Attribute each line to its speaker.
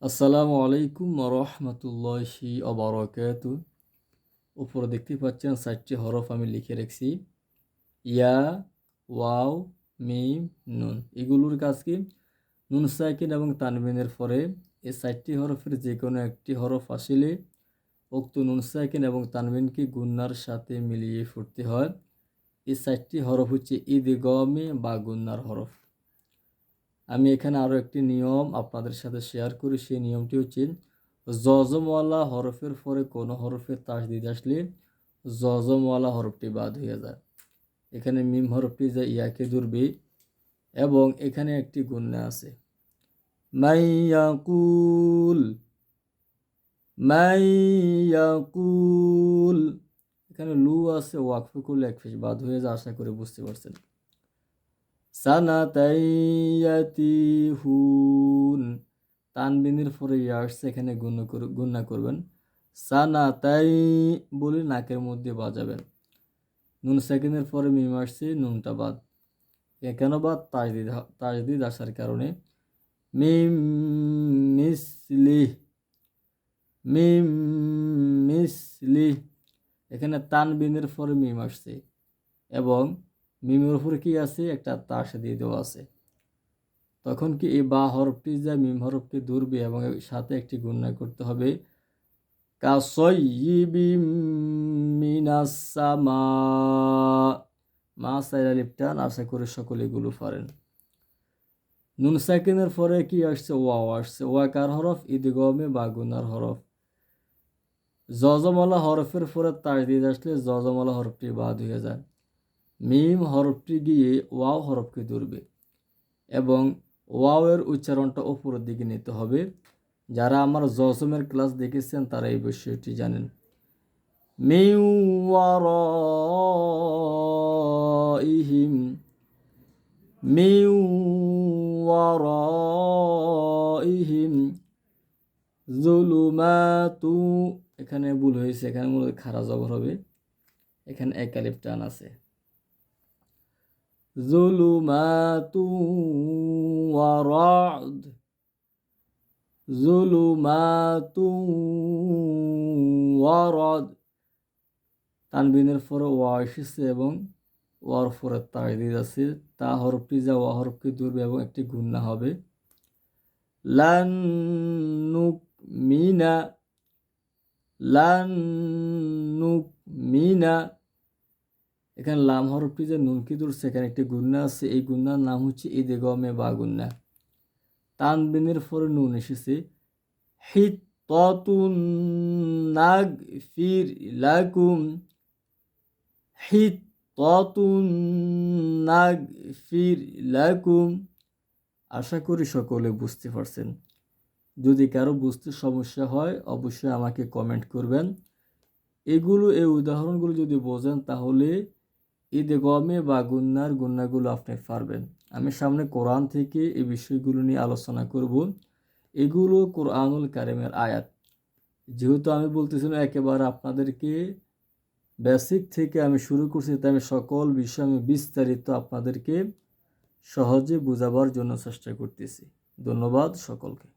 Speaker 1: আসসালামু আলাইকুম রহমতুল্লাহি অবরাকাতু। উপরে দেখতে পাচ্ছেন 4টি হরফ আমি লিখে রেখেছি। ইয়া, ওয়াও, মিম, নুন। এগুলোর কাজ কি? নুন সাকিন এবং তানবিনের পরে এই 4টি হরফের যে কোনো একটি হরফ আসলে উক্ত নুন সাকিন এবং তানবিনকে গুন্নার সাথে মিলিয়ে পড়তে হয়। এই 4টি হরফ হচ্ছে ইদগমে বা গুন্নার হরফ। আমি এখানে আরও একটি নিয়ম আপনাদের সাথে শেয়ার করি। সেই নিয়মটি হচ্ছে জজমওয়ালা হরফের পরে কোনো হরফের তাসদিদ আসলে জজমওয়ালা হরফটি বাদ হয়ে যায়। এখানে মিম হরফটি যে ইয়াকে ধরবে এবং এখানে একটি গুন্না আছে মাইয়াকুল, মাইয়াকুল। এখানে লু আছে, ওয়াকফ করলে এক ফেস বাদ হয়ে যায়। আশা করে বুঝতে পারছেন। সানাতাইয়াতিহুন, তানবিনের পরে ইয়া আসছে, এখানে গুণনা করবেন। সানাতাই বলে নাকের মধ্যে বাজাবেন। নুন সেকেন্ডের পরে মিম আসছে, নুনটা বাদ। কেন বাদ? তাজদিদ আসার কারণে। মিম মিসলি, মিম মিসলি। এখানে তানবিনের পরে মিম আসছে এবং মিমের উপরে কি আছে? একটা তাস দিয়ে দেওয়া আছে। তখন কি এই বা হরফটি যা মিম হরফকে ধরবে এবং সাথে একটি গুণনা করতে হবে। কাসয়্যিবিম মিনাস সামা, মা সাইরা লিপটান। আশা করে সকলে এগুলো পারেন। নুন সাকিনের পরে কি আসছে? ওয়াও আসছে। ওয়া কার হরফ? ইদগমে বা গুনার হরফ। জজমওয়ালা হরফের পরে তাসদিদ আসলে জজমওয়ালা হরফটি বাদ হয়ে যায়। মিম হরফটি গিয়ে ওয়াও হরফকে ধরবে এবং ওয়াওয়ের উচ্চারণটা উপরের দিকে নিতে হবে। যারা আমার জজমের ক্লাস দেখেছেন তারা এই বিষয়টি জানেন। মিন ওয়ারাইহিম, মিন ওয়ারাইহিম যুলুমাতু। এখানে ভুল হয়েছে, এখানে মূলত খাড়া জবর হবে, এখানে এক আলিফ টান আছে। যুলুমাতু ওয়ারাদ, যুলুমাতু ওয়ারাদ। তানবিনের পরে ওয়া এসেছে এবং ওয়ার পরে তাসদিদ আছে। তা হরফটি যা ওয়া হরফকে ধরবে এবং একটি গুণনা হবে। লান নুকমিনা, লান নুকমিনা। এখানে লাম হরফটি যে নুনকে ধরছে, এখানে একটি গুণনা আছে। এই গুণনার নাম হচ্ছে ইদগমে বা গুণনা। তানবিনের পরে নুন এসেছে। হিত্তাতুন নাগফির লাকুম, হিত্তাতুন নাগফির লাকুম। আশা করি সকলে বুঝতে পারছেন। যদি কারো বুঝতে সমস্যা হয় অবশ্যই আমাকে কমেন্ট করবেন। এই উদাহরণগুলো যদি বোঝেন তাহলে ইদগমে বা গুন্নার গুন্নাগুলো আপনি পারবেন। আমি সামনে কোরআন থেকে এই বিষয়গুলো নিয়ে আলোচনা করব। এগুলো কোরআনুল কারিমের আয়াত। যেহেতু আমি বলতেছিলাম একেবারে আপনাদেরকে বেসিক থেকে আমি শুরু করছি, তাই আমি সকল বিষয় আমি বিস্তারিত আপনাদেরকে সহজে বোঝাবার জন্য চেষ্টা করতেছি। ধন্যবাদ সকলকে।